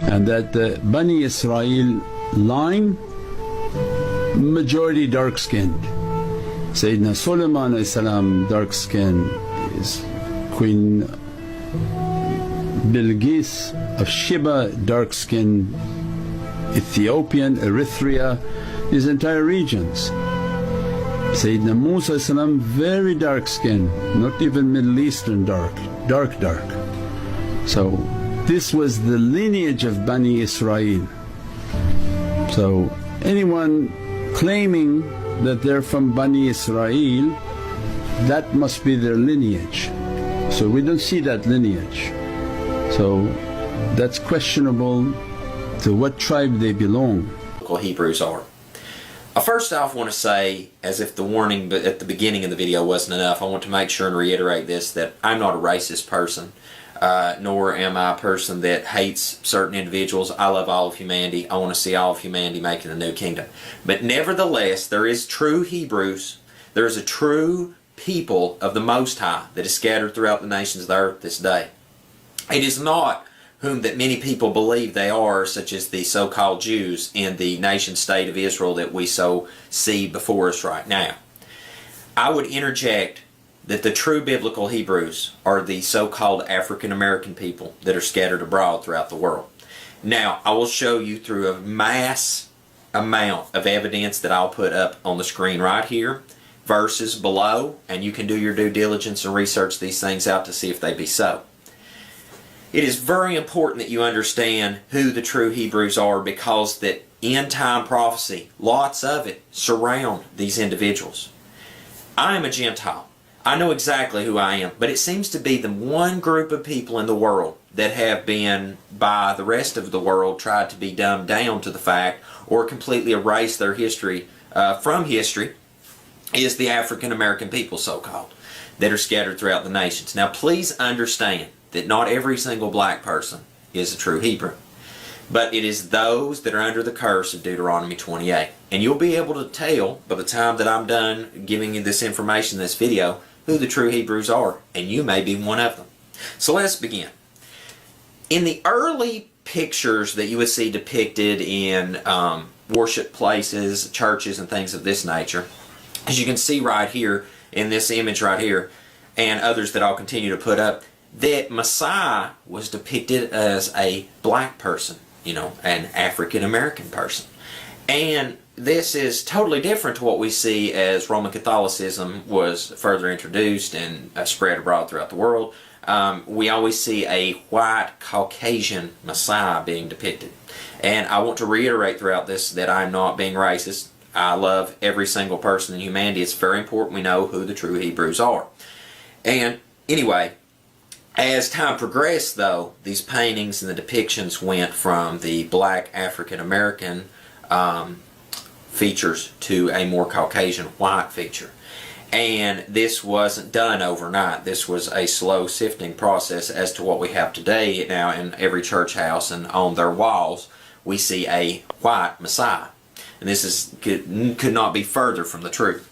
and that the Bani Israel line, majority dark-skinned. Sayyidina Sulaiman alayhi salam, dark-skinned. Queen Bilqis of Sheba, dark-skinned. Ethiopian, Eritrea, these entire regions. Sayyidina Musa alayhi salam, very dark-skinned, not even Middle Eastern dark. So this was the lineage of Bani Israel. So anyone claiming that they're from Bani Israel, that must be their lineage. So we don't see that lineage. So that's questionable to what tribe they belong. Hebrews are. First off, I want to say, as if the warning at the beginning of the video wasn't enough, I want to make sure and reiterate this, that I'm not a racist person, nor am I a person that hates certain individuals. I love all of humanity. I want to see all of humanity making the new kingdom. But nevertheless, there is true Hebrews. There is a true people of the Most High that is scattered throughout the nations of the earth this day. It is not whom that many people believe they are, such as the so-called Jews in the nation-state of Israel that we so see before us right now. I would interject that the true biblical Hebrews are the so-called African-American people that are scattered abroad throughout the world. Now, I will show you through a mass amount of evidence that I'll put up on the screen right here, verses below, and you can do your due diligence and research these things out to see if they be so. It is very important that you understand who the true Hebrews are, because that end-time prophecy, lots of it, surround these individuals. I am a Gentile. I know exactly who I am, but it seems to be the one group of people in the world that have been, by the rest of the world, tried to be dumbed down to the fact or completely erase their history from history, is the African American people, so-called, that are scattered throughout the nations. Now, please understand that not every single black person is a true Hebrew, but it is those that are under the curse of Deuteronomy 28. And you'll be able to tell by the time that I'm done giving you this information in this video who the true Hebrews are, and you may be one of them. So let's begin. In the early pictures that you would see depicted in worship places, churches, and things of this nature, as you can see right here in this image right here, and others that I'll continue to put up, that Messiah was depicted as a black person, an African American person. And this is totally different to what we see as Roman Catholicism was further introduced and spread abroad throughout the world. We always see a white Caucasian Messiah being depicted. And I want to reiterate throughout this that I'm not being racist. I love every single person in humanity. It's very important we know who the true Hebrews are. And anyway, as time progressed, though, these paintings and the depictions went from the black African American features to a more Caucasian white feature. And this wasn't done overnight. This was a slow sifting process as to what we have today. Now, in every church house and on their walls, we see a white Messiah. And this could not be further from the truth.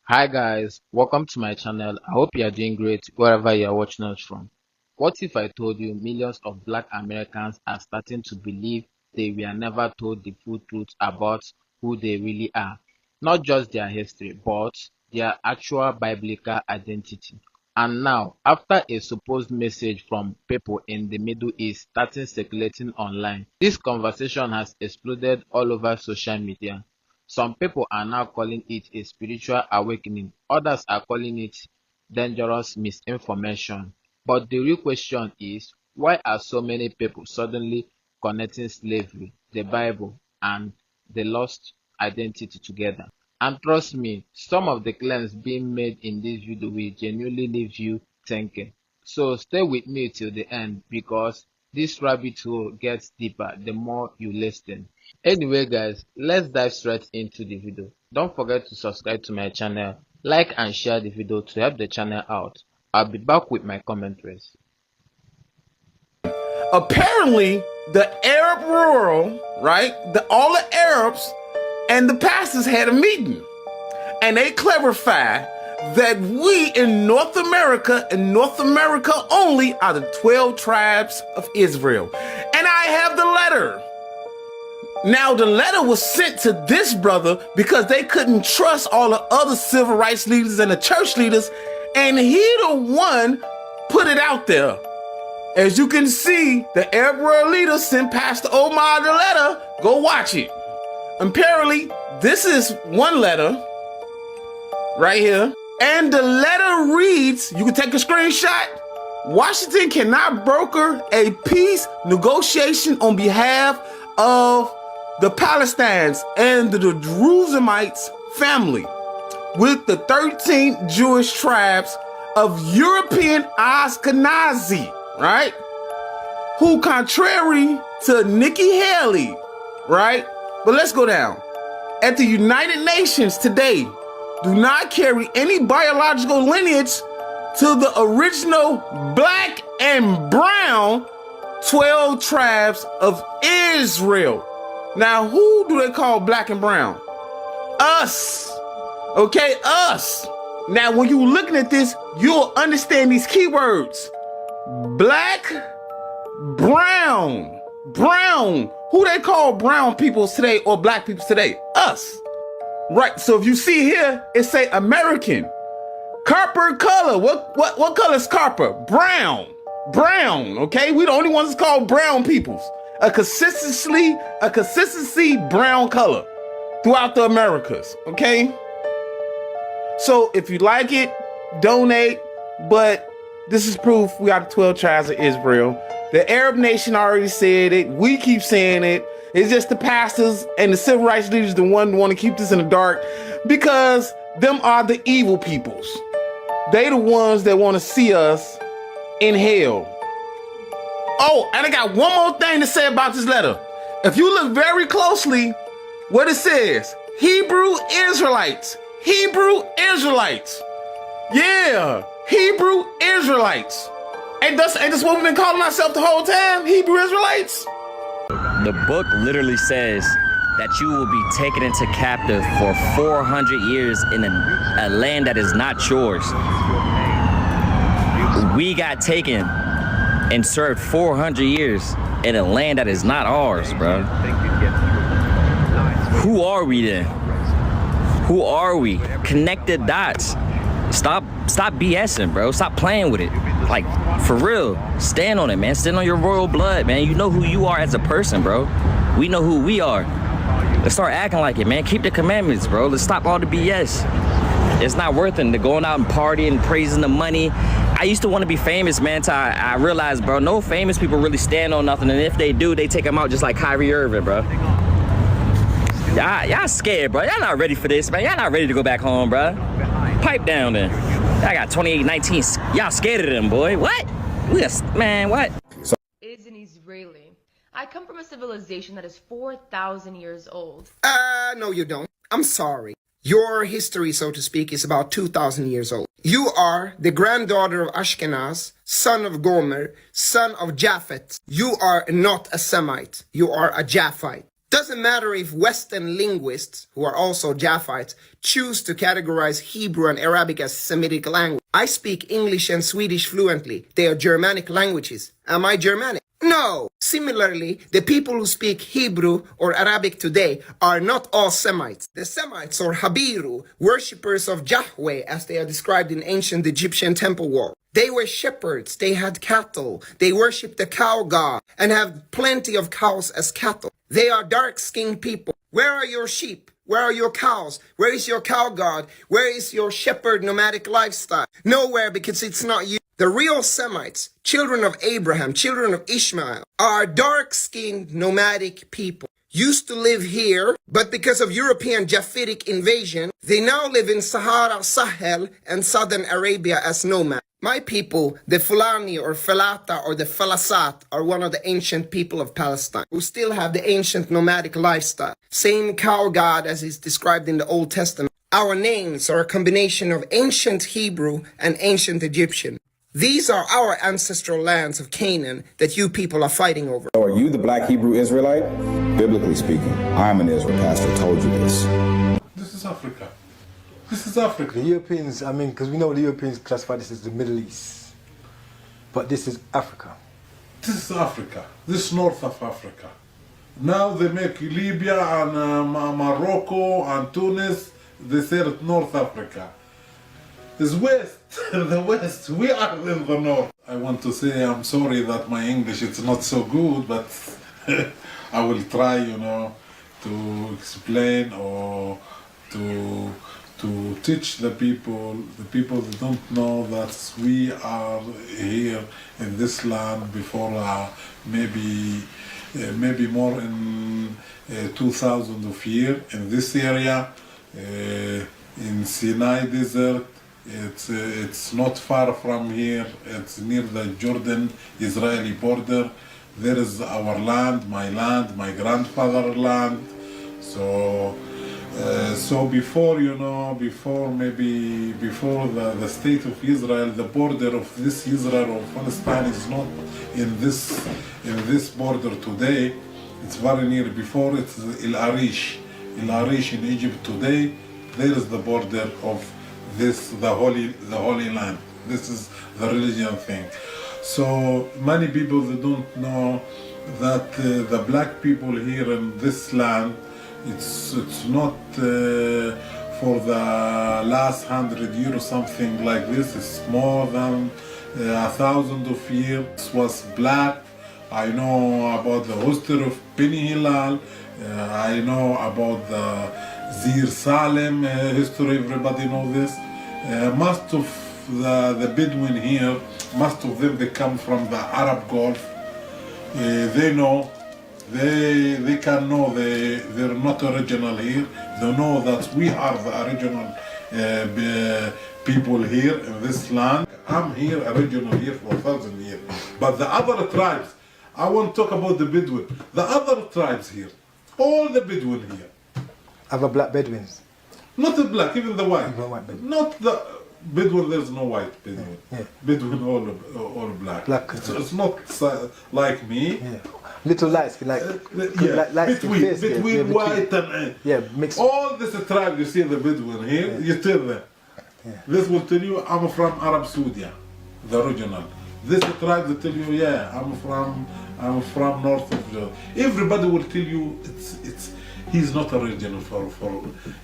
Hi guys, welcome to my channel. I hope you are doing great wherever you are watching us from. What if I told you millions of black Americans are starting to believe they were never told the full truth about who they really are? Not just their history, but their actual biblical identity. And now, after a supposed message from people in the Middle East starting circulating online, this conversation has exploded all over social media. Some people are now calling it a spiritual awakening. Others are calling it dangerous misinformation. But the real question is, why are so many people suddenly connecting slavery, the Bible, and the lost identity together? And trust me, some of the claims being made in this video will genuinely leave you thinking. So stay with me till the end, because this rabbit hole gets deeper the more you listen. Anyway guys, let's dive straight into the video. Don't forget to subscribe to my channel, like and share the video to help the channel out. I'll be back with my commentaries. Apparently, the Arab world, right? All the Arabs and the pastors had a meeting, and they clarified that we in North America, and North America only, are the 12 tribes of Israel. And letter. Now, the letter was sent to this brother because they couldn't trust all the other civil rights leaders and the church leaders, and he the one put it out there. As you can see, the Arab world leader sent Pastor Omar the letter. Go watch it. Apparently, this is one letter right here. And the letter reads, you can take a screenshot. Washington cannot broker a peace negotiation on behalf of the Palestinians and the Jerusalemites family with the 13 Jewish tribes of European Ashkenazi, right? Who, contrary to Nikki Haley, right? But let's go down. At the United Nations today, do not carry any biological lineage to the original black and brown 12 tribes of Israel. Now, who do they call black and brown? Us. Okay, us. Now, when you're looking at this, you'll understand these keywords. Black, brown, brown. Who they call brown people today or black people today? Us. Right, so if you see here, it say American. Copper color. What color is copper? Brown. Brown, okay? We the only ones that's called brown peoples. A consistency brown color throughout the Americas, okay? So if you like it, donate, but this is proof we got the 12 tribes of Israel. The Arab nation already said it. We keep saying it. It's just the pastors and the civil rights leaders the one want to keep this in the dark because them are the evil peoples. They the ones that want to see us in hell. Oh, and I got one more thing to say about this letter. If you look very closely, what it says, Hebrew Israelites. Hebrew Israelites. Yeah, Hebrew Israelites. Ain't this what we've been calling ourselves the whole time? Hebrew Israelites? The book literally says that you will be taken into captive for 400 years in a land that is not yours. We got taken and served 400 years in a land that is not ours, bro. Who are we then? Who are we? Connect the dots. Stop BSing, bro. Stop playing with it. Like, for real. Stand on it, man. Stand on your royal blood, man. You know who you are as a person, bro. We know who we are. Let's start acting like it, man. Keep the commandments, bro. Let's stop all the BS. It's not worth it to going out and partying, praising the money. I used to want to be famous, man, till I realized, bro, no famous people really stand on nothing. And if they do, they take them out just like Kyrie Irving, bro. Y'all scared, bro. Y'all not ready for this, man. Y'all not ready to go back home, bro. Pipe down then. I got 28-19. Y'all scared of them, boy. What? Man, what? Is an Israeli. I come from a civilization that is 4,000 years old. No, you don't. I'm sorry. Your history, so to speak, is about 2,000 years old. You are the granddaughter of Ashkenaz, son of Gomer, son of Japhet. You are not a Semite. You are a Japhite. Doesn't matter if Western linguists, who are also Japhites, choose to categorize Hebrew and Arabic as Semitic language. I speak English and Swedish fluently. They are Germanic languages. Am I Germanic? No. Similarly, the people who speak Hebrew or Arabic today are not all Semites. The Semites, or Habiru, worshippers of Yahweh as they are described in ancient Egyptian temple wall. They were shepherds, they had cattle, they worshipped the cow god and have plenty of cows as cattle. They are dark-skinned people. Where are your sheep? Where are your cows? Where is your cow god? Where is your shepherd nomadic lifestyle? Nowhere, because it's not you. The real Semites, children of Abraham, children of Ishmael, are dark-skinned nomadic people. Used to live here, but because of European Japhetic invasion, they now live in Sahara, Sahel, and southern Arabia as nomads. My people, the Fulani or Falata or the Falasat, are one of the ancient people of Palestine who still have the ancient nomadic lifestyle. Same cow god as is described in the Old Testament. Our names are a combination of ancient Hebrew and ancient Egyptian. These are our ancestral lands of Canaan that you people are fighting over. So are you the black Hebrew Israelite? Biblically speaking, I'm an Israel pastor, told you this. This is Africa. This is Africa. The Europeans, I mean, because we know the Europeans classify this as the Middle East. But this is Africa. This is Africa. This is north of Africa. Now they make Libya and Morocco and Tunis, they say it North Africa. It's West, the West. We are in the North. I want to say I'm sorry that my English is not so good, but I will try, you know, to explain or to teach the people that don't know that we are here in this land before maybe more in 2000 of years in this area in Sinai Desert. It's not far from here. It's near the Jordan-Israeli border. There is our land, my grandfather's land. So before, you know, before the state of Israel, the border of this Israel or Palestine is not in this border today. It's very near. Before it's El Arish in Egypt today. There is the border of the holy land. This is the religion thing. So many people they don't know that the black people here in this land, it's not for the last 100 years or something like this. It's more than 1,000 of years. It was black. I know about the history of Beni Hillel. I know about the Zir Salem history. Everybody know this. Most of the Bedouin here, most of them they come from the Arab Gulf. They know. They can know they're not original here. They know that we are the original people here in this land. I'm here, original here for 1,000 years. But the other tribes, I won't talk about the Bedouin. The other tribes here, all the Bedouin here. Other black Bedouins? Not the black, even the white. Even white Bedouin. Not the Bedouin, there's no white Bedouin. Yeah. Bedouin all black. It's not like me. Yeah. Little light skin, like between white and mixed. All this tribe you see the Bedouin here, you tell them. Yeah. This will tell you I'm from Arab Saudi, the original. This tribe will tell you, yeah, I'm from north of Jordan. Everybody will tell you he's not original for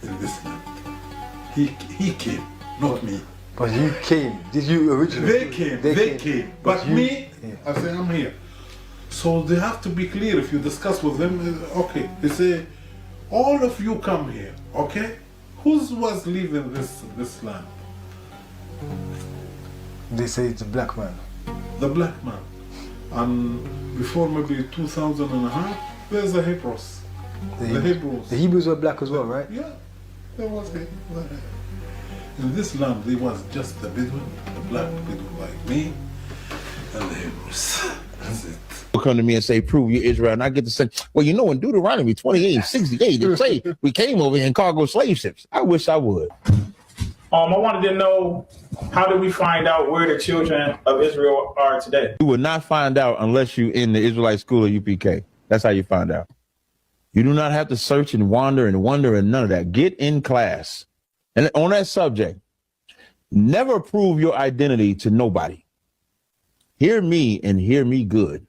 in this land. He came, not me. But you came. Did you originally? They came. But me, I say I'm here. So they have to be clear if you discuss with them. Okay, they say, all of you come here. Okay, who was living this land? They say it's a black man. The black man. And before maybe 2000 and a half, there's the Hebrews. The Hebrews. The Hebrews were black as well, right? Yeah, there was the in this land there was just the Bedouin, the black Bedouin like me, and the Hebrews. That's it. Come to me and say, prove you're Israel. And I get to say, well, you know, in Deuteronomy 28:68, it say we came over here in cargo slave ships. I wish I would. I wanted to know, how did we find out where the children of Israel are today? You will not find out unless you're in the Israelite school of UPK. That's how you find out. You do not have to search and wander and wonder and none of that. Get in class. And on that subject, never prove your identity to nobody. Hear me and hear me good.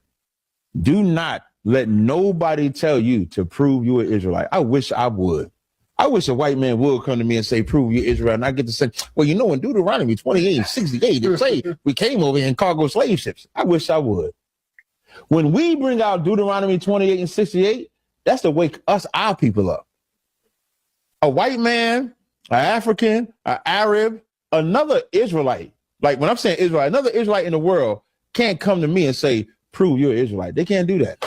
Do not let nobody tell you to prove you're an Israelite. I wish I would. I wish a white man would come to me and say, prove you're Israel. And I get to say, well, you know, in Deuteronomy 28:68, it say we came over here in cargo slave ships. I wish I would. When we bring out Deuteronomy 28:68, that's to wake our people up. A white man, an African, an Arab, another Israelite. Like when I'm saying Israel, another Israelite in the world can't come to me and say, prove you're Israelite. They can't do that.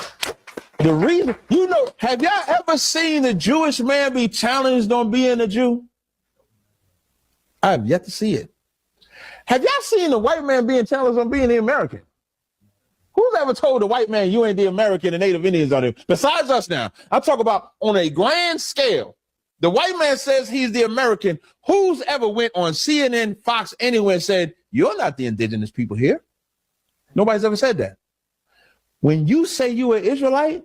The reason, you know, have y'all ever seen a Jewish man be challenged on being a Jew? I have yet to see it. Have y'all seen a white man being challenged on being the American? Who's ever told a white man you ain't the American and Native Indians on him? Besides us now. I talk about on a grand scale. The white man says he's the American. Who's ever went on CNN, Fox, anywhere and said, you're not the indigenous people here? Nobody's ever said that. When you say you are Israelite,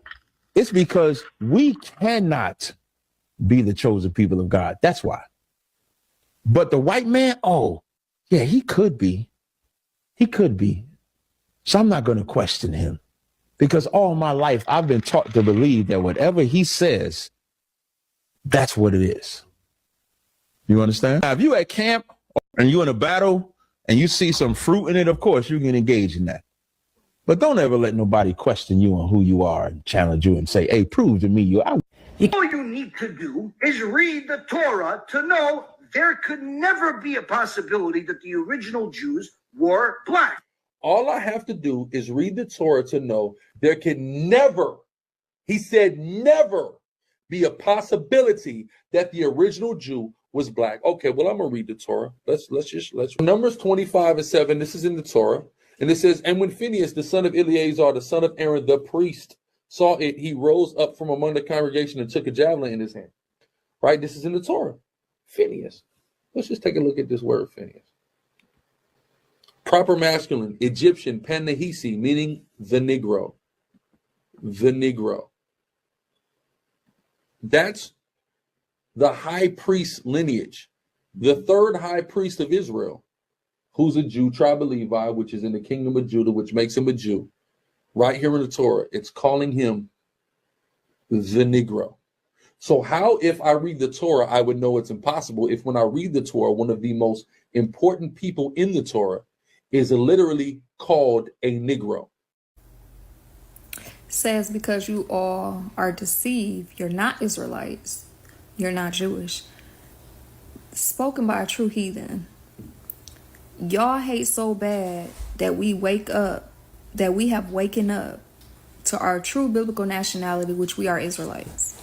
it's because we cannot be the chosen people of God. That's why. But the white man, oh, yeah, he could be. He could be. So I'm not going to question him. Because all my life, I've been taught to believe that whatever he says, that's what it is. You understand? Now, if you at camp and you in a battle and you see some fruit in it, of course, you can engage in that. But don't ever let nobody question you on who you are and challenge you and say, hey, prove to me you out. All you need to do is read the Torah to know there could never be a possibility that the original Jews were black. All I have to do is read the Torah to know there can never, he said never, be a possibility that the original Jew was black. Okay, well, I'm going to read the Torah. Let's Numbers 25:7, this is in the Torah. And it says, and when Phinehas, the son of Eleazar, the son of Aaron, the priest, saw it, he rose up from among the congregation and took a javelin in his hand. Right? This is in the Torah. Phinehas. Let's just take a look at this word, Phinehas. Proper masculine, Egyptian, Pan-Nahisi, meaning the Negro. The Negro. That's the high priest lineage. The third high priest of Israel, who's a Jew, tribe of Levi, which is in the kingdom of Judah, which makes him a Jew. Right here in the Torah, it's calling him the Negro. So how, if I read the Torah, I would know it's impossible if when I read the Torah, one of the most important people in the Torah is literally called a Negro. Says because you all are deceived, you're not Israelites, you're not Jewish. Spoken by a true heathen. Y'all hate so bad that we have waken up to our true biblical nationality, which we are Israelites.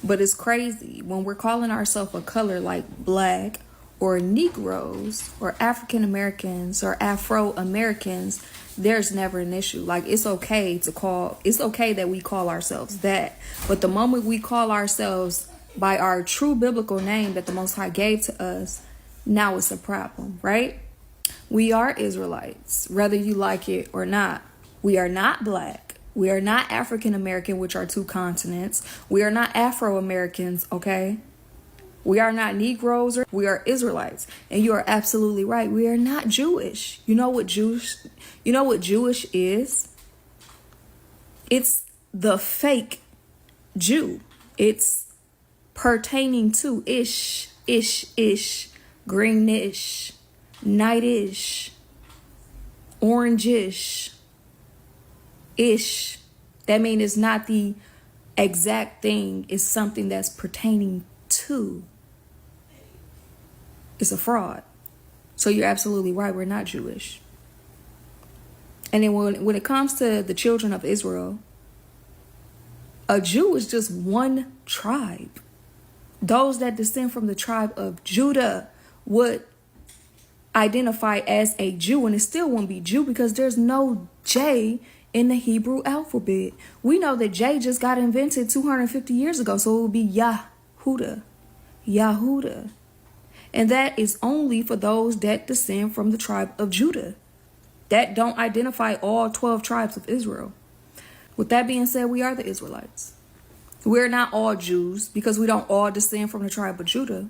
But it's crazy when we're calling ourselves a color like black or Negroes or African Americans or Afro Americans. There's never an issue. Like it's okay that we call ourselves that. But the moment we call ourselves by our true biblical name that the Most High gave to us, now it's a problem, right? We are Israelites, whether you like it or not. We are not black. We are not African American, which are two continents. We are not Afro Americans, okay? We are not Negroes. We are Israelites. And you are absolutely right. We are not Jewish. You know what Jewish is? It's the fake Jew. It's pertaining to ish, greenish, nightish, orangish, ish. That means it's not the exact thing. It's something that's pertaining to. It's a fraud. So you're absolutely right. We're not Jewish. And then when it comes to the children of Israel, a Jew is just one tribe. Those that descend from the tribe of Judah would identify as a Jew, and it still won't be Jew because there's no J in the Hebrew alphabet. We know that J just got invented 250 years ago, so it would be Yahudah. And that is only for those that descend from the tribe of Judah. That don't identify all 12 tribes of Israel. With that being said, we are the Israelites. We're not all Jews because we don't all descend from the tribe of Judah.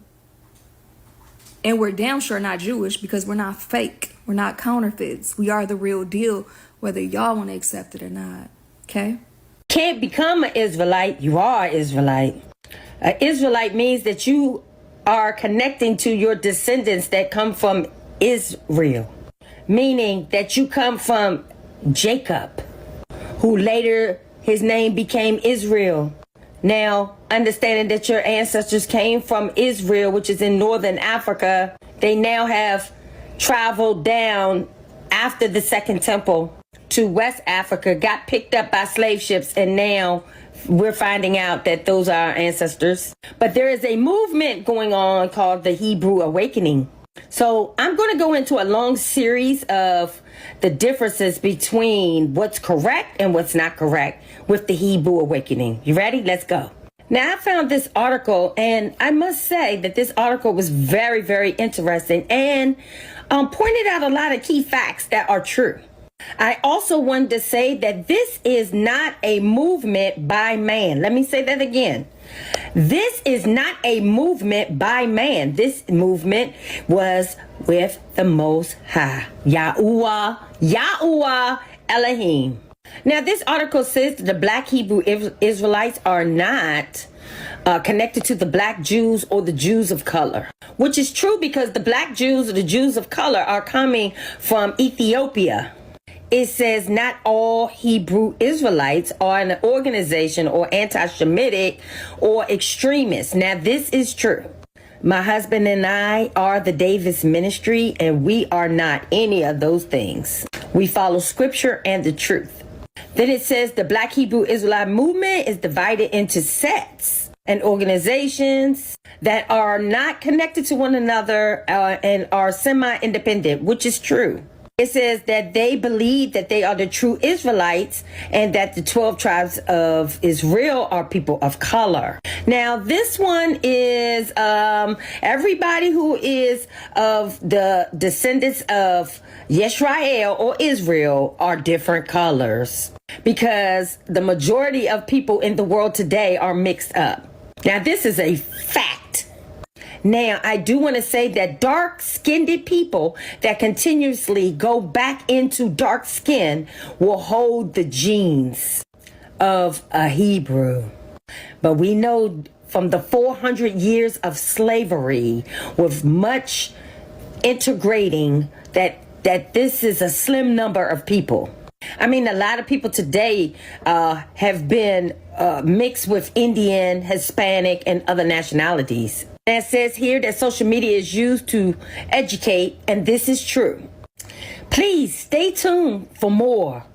And we're damn sure not Jewish because we're not fake. We're not counterfeits. We are the real deal, whether y'all want to accept it or not. Okay? Can't become an Israelite. You are an Israelite. An Israelite means that you are connecting to your descendants that come from Israel. Meaning that you come from Jacob, who later his name became Israel. Now, understanding that your ancestors came from Israel, which is in northern Africa, they now have traveled down after the Second Temple to West Africa, got picked up by slave ships, and now we're finding out that those are our ancestors. But there is a movement going on called the Hebrew Awakening. So I'm going to go into a long series of the differences between what's correct and what's not correct with the Hebrew Awakening. You ready? Let's go. Now, I found this article, and I must say that this article was very, very interesting and pointed out a lot of key facts that are true. I also wanted to say that this is not a movement by man. Let me say that again. This is not a movement by man. This movement was with the Most High, Yahuwah Elohim. Now, this article says that the Black Hebrew Israelites are not connected to the Black Jews or the Jews of color, which is true because the Black Jews or the Jews of color are coming from Ethiopia. It says not all Hebrew Israelites are an organization or anti-Semitic or extremists. Now, this is true. My husband and I are the Davis Ministry, and we are not any of those things. We follow scripture and the truth. Then it says the Black Hebrew Israelite movement is divided into sects and organizations that are not connected to one another and are semi-independent, which is true. It says that they believe that they are the true Israelites and that the 12 tribes of Israel are people of color. Now, this one is everybody who is of the descendants of Yisrael or Israel are different colors because the majority of people in the world today are mixed up. Now, this is a fact. Now, I do want to say that dark-skinned people that continuously go back into dark skin will hold the genes of a Hebrew. But we know from the 400 years of slavery with much integrating that this is a slim number of people. I mean, a lot of people today have been mixed with Indian, Hispanic, and other nationalities. And it says here that social media is used to educate, and this is true. Please stay tuned for more.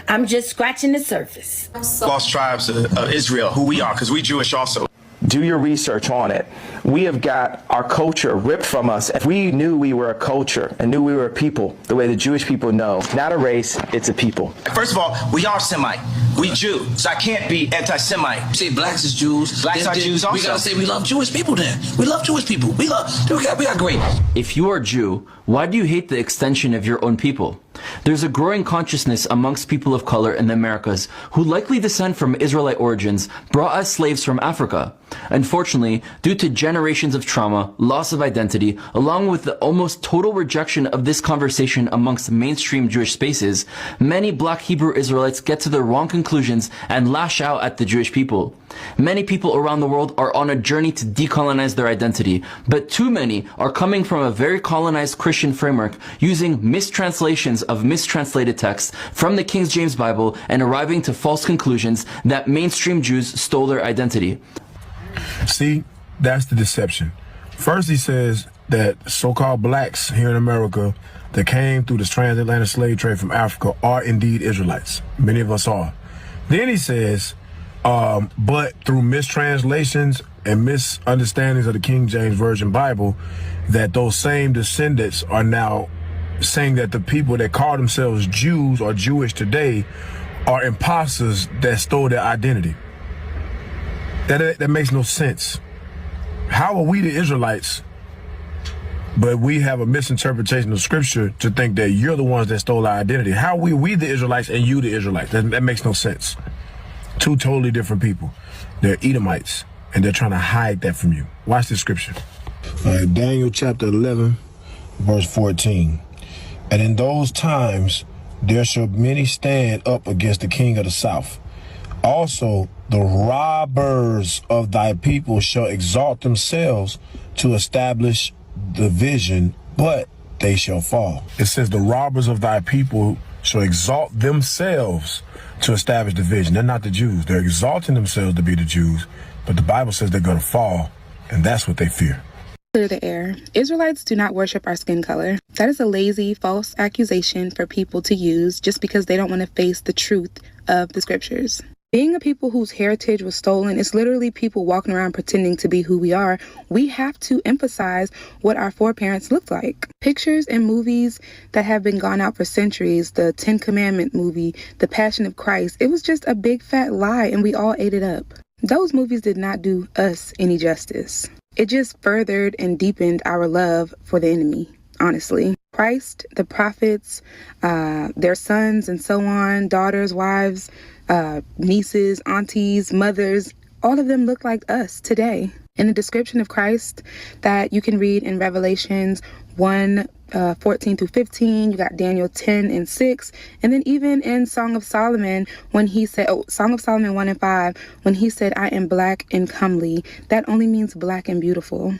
I'm just scratching the surface. Lost tribes of Israel, who we are, because we Jewish also. Do your research on it. We have got our culture ripped from us. If we knew we were a culture and knew we were a people, the way the Jewish people know, not a race, it's a people. First of all, we are Semite. We Jew, so I can't be anti-Semite. Say blacks is Jews. Blacks are Jews also. We gotta say we love Jewish people then. We love Jewish people. We got great. If you are Jew, why do you hate the extension of your own people? There's a growing consciousness amongst people of color in the Americas who likely descend from Israelite origins brought as slaves from Africa. Unfortunately, due to generations of trauma, loss of identity, along with the almost total rejection of this conversation amongst mainstream Jewish spaces, many Black Hebrew Israelites get to the wrong conclusions and lash out at the Jewish people. Many people around the world are on a journey to decolonize their identity, but too many are coming from a very colonized Christian framework using mistranslations of mistranslated texts from the King James Bible and arriving to false conclusions that mainstream Jews stole their identity. See, that's the deception. First, he says that so-called blacks here in America that came through this transatlantic slave trade from Africa are indeed Israelites. Many of us are. Then he says, but through mistranslations and misunderstandings of the King James Version Bible, that those same descendants are now saying that the people that call themselves Jews or Jewish today are imposters that stole their identity. That makes no sense. How are we the Israelites, but we have a misinterpretation of scripture to think that you're the ones that stole our identity? How are we the Israelites and you the Israelites? That makes no sense. Two totally different people. They're Edomites, and they're trying to hide that from you. Watch this scripture. Daniel chapter 11, verse 14. And in those times there shall many stand up against the king of the south. Also, the robbers of thy people shall exalt themselves to establish the vision, but they shall fall. It says the robbers of thy people shall exalt themselves to establish the vision. They're not the Jews. They're exalting themselves to be the Jews, but the Bible says they're going to fall, and that's what they fear. Clear the air. Israelites do not worship our skin color. That is a lazy, false accusation for people to use just because they don't want to face the truth of the scriptures. Being a people whose heritage was stolen is literally people walking around pretending to be who we are. We have to emphasize what our foreparents looked like. Pictures and movies that have been gone out for centuries, the Ten Commandment movie, The Passion of Christ, it was just a big fat lie and we all ate it up. Those movies did not do us any justice. It just furthered and deepened our love for the enemy, honestly. Christ, the prophets, their sons and so on, daughters, wives, nieces, aunties, mothers, all of them look like us today. In the description of Christ that you can read in Revelations 1 14 through 15. You got Daniel 10 and 6. And then even in Song of Solomon, when he said, Song of Solomon 1 and 5, when he said, I am black and comely, that only means black and beautiful.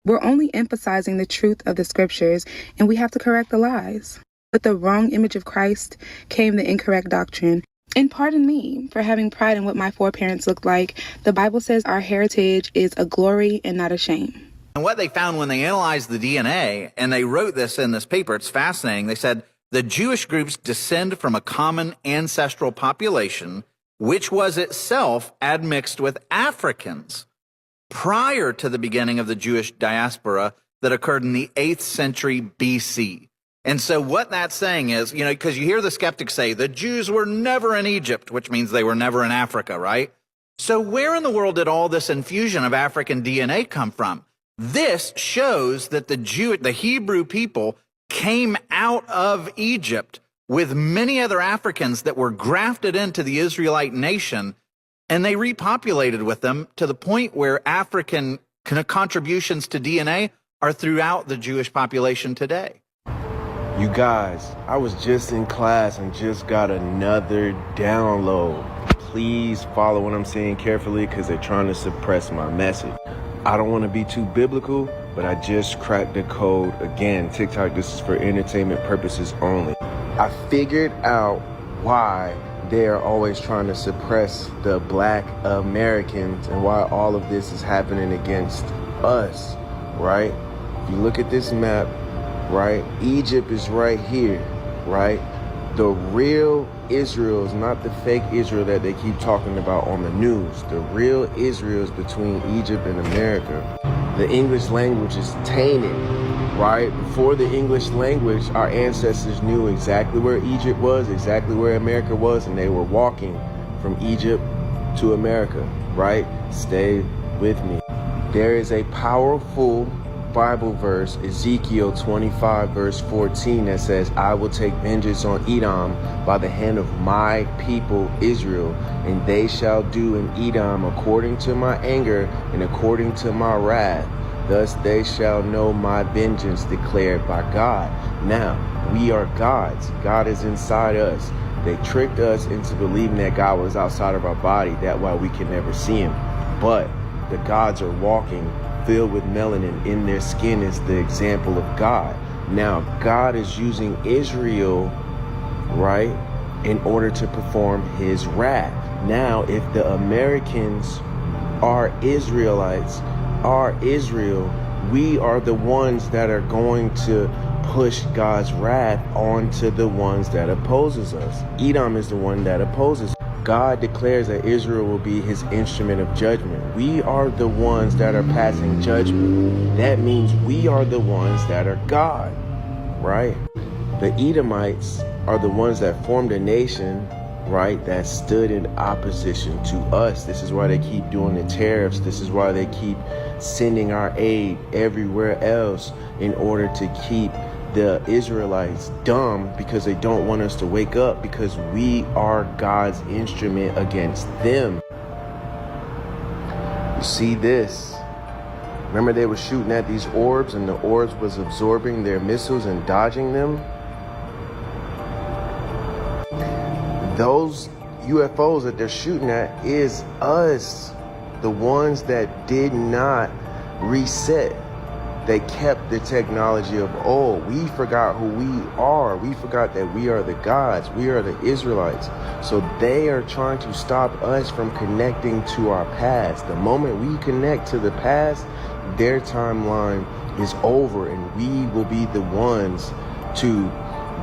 We're only emphasizing the truth of the scriptures, and we have to correct the lies. With the wrong image of Christ came the incorrect doctrine. And pardon me for having pride in what my foreparents looked like. The Bible says our heritage is a glory and not a shame. And what they found when they analyzed the DNA, and they wrote this in this paper, it's fascinating. They said the Jewish groups descend from a common ancestral population, which was itself admixed with Africans prior to the beginning of the Jewish diaspora that occurred in the 8th century BC. And so what that's saying is, because you hear the skeptics say the Jews were never in Egypt, which means they were never in Africa, right? So where in the world did all this infusion of African DNA come from? This shows that the Hebrew people came out of Egypt with many other Africans that were grafted into the Israelite nation, and they repopulated with them to the point where African contributions to DNA are throughout the Jewish population today. You guys, I was just in class and just got another download. Please follow what I'm saying carefully because they're trying to suppress my message. I don't want to be too biblical, but I just cracked the code. Again, TikTok, this is for entertainment purposes only. I figured out why they are always trying to suppress the black Americans and why all of this is happening against us, right? If you look at this map, right, Egypt is right here, right? The real Israel is not the fake Israel that they keep talking about on the news. The real Israel is between Egypt and America. The English language is tainted, right? Before the English language, our ancestors knew exactly where Egypt was, exactly where America was, and they were walking from Egypt to America, right? Stay with me. There is a powerful Bible verse, Ezekiel 25 verse 14, that says, I will take vengeance on Edom by the hand of my people Israel, and they shall do in Edom according to my anger and according to my wrath. Thus they shall know my vengeance declared by God. Now, we are God's. God is inside us. They tricked us into believing that God was outside of our body. That's why we can never see him. But the gods are walking filled with melanin in their skin is the example of God. Now, God is using Israel, right, in order to perform his wrath. Now, if the Americans are Israelites, are Israel, we are the ones that are going to push God's wrath onto the ones that opposes us. Edom is the one that opposes. God declares that Israel will be his instrument of judgment. We are the ones that are passing judgment. That means we are the ones that are God, right? The Edomites are the ones that formed a nation, right, that stood in opposition to us. This is why they keep doing the tariffs. This is why they keep sending our aid everywhere else in order to keep the Israelites dumb, because they don't want us to wake up, because we are God's instrument against them. You see this? Remember they were shooting at these orbs and the orbs was absorbing their missiles and dodging them? Those UFOs that they're shooting at is us, the ones that did not reset. They kept the technology of old. We forgot who we are. We forgot that we are the gods. We are the Israelites. So they are trying to stop us from connecting to our past. The moment we connect to the past, their timeline is over and we will be the ones to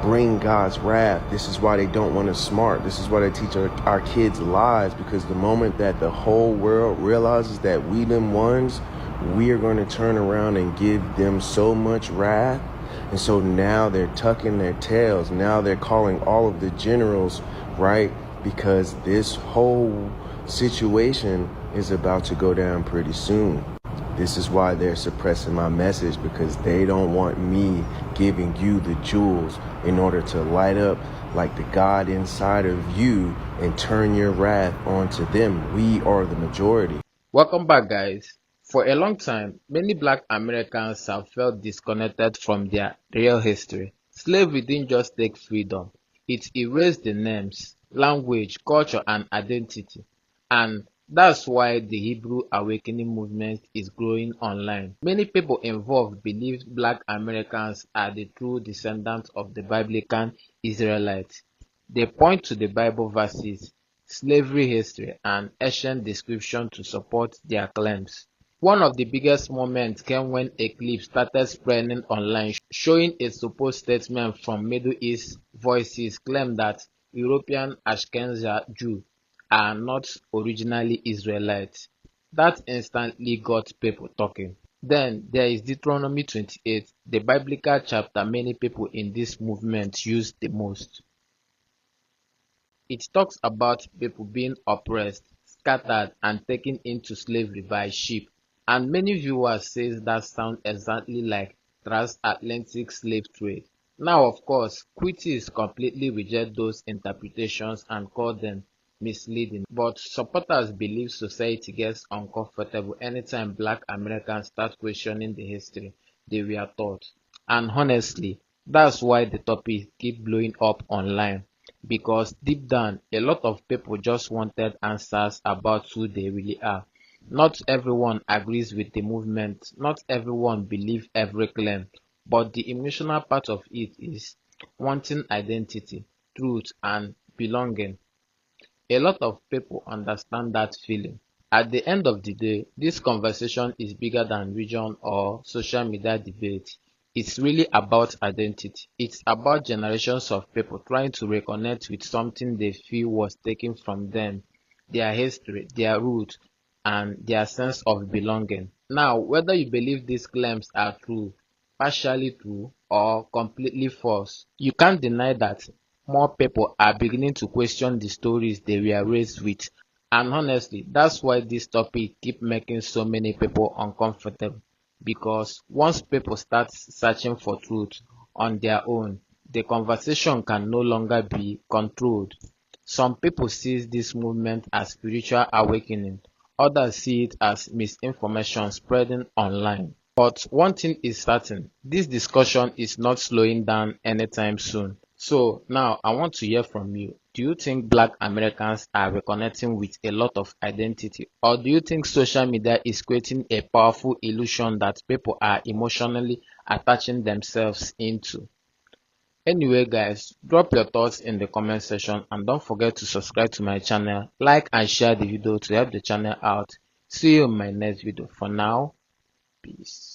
bring God's wrath. This is why they don't want us smart. This is why they teach our kids lies, because the moment that the whole world realizes that we them ones, we are going to turn around and give them so much wrath. And so now they're tucking their tails. Now they're calling all of the generals, right? Because this whole situation is about to go down pretty soon. This is why they're suppressing my message, because they don't want me giving you the jewels in order to light up like the God inside of you and turn your wrath onto them. We are the majority. Welcome back, guys. For a long time, many black Americans have felt disconnected from their real history. Slavery didn't just take freedom, it erased the names, language, culture, and identity. And that's why the Hebrew Awakening movement is growing online. Many people involved believe black Americans are the true descendants of the biblical Israelites. They point to the Bible verses, slavery history, and ancient description to support their claims. One of the biggest moments came when a clip started spreading online showing a supposed statement from Middle East voices claim that European Ashkenazi Jews are not originally Israelites. That instantly got people talking. Then there is Deuteronomy 28, the biblical chapter many people in this movement use the most. It talks about people being oppressed, scattered, and taken into slavery by sheep. And many viewers say that sounds exactly like transatlantic slave trade. Now, of course, critics completely reject those interpretations and call them misleading. But supporters believe society gets uncomfortable anytime black Americans start questioning the history they were taught. And honestly, that's why the topic keep blowing up online. Because deep down, a lot of people just wanted answers about who they really are. Not everyone agrees with the movement, not everyone believes every claim, but the emotional part of it is wanting identity, truth, and belonging. A lot of people understand that feeling. At the end of the day, this conversation is bigger than religion or social media debate. It's really about identity. It's about generations of people trying to reconnect with something they feel was taken from them, their history, their roots, and their sense of belonging. Now, whether you believe these claims are true, partially true, or completely false, you can't deny that more people are beginning to question the stories they were raised with. And honestly, that's why this topic keep making so many people uncomfortable. Because once people start searching for truth on their own, the conversation can no longer be controlled. Some people see this movement as spiritual awakening, others see it as misinformation spreading online. But one thing is certain, this discussion is not slowing down anytime soon. So now I want to hear from you. Do you think black Americans are reconnecting with a lot of identity? Or do you think social media is creating a powerful illusion that people are emotionally attaching themselves into? Anyway guys, drop your thoughts in the comment section and don't forget to subscribe to my channel, like and share the video to help the channel out. See you in my next video. For now, peace.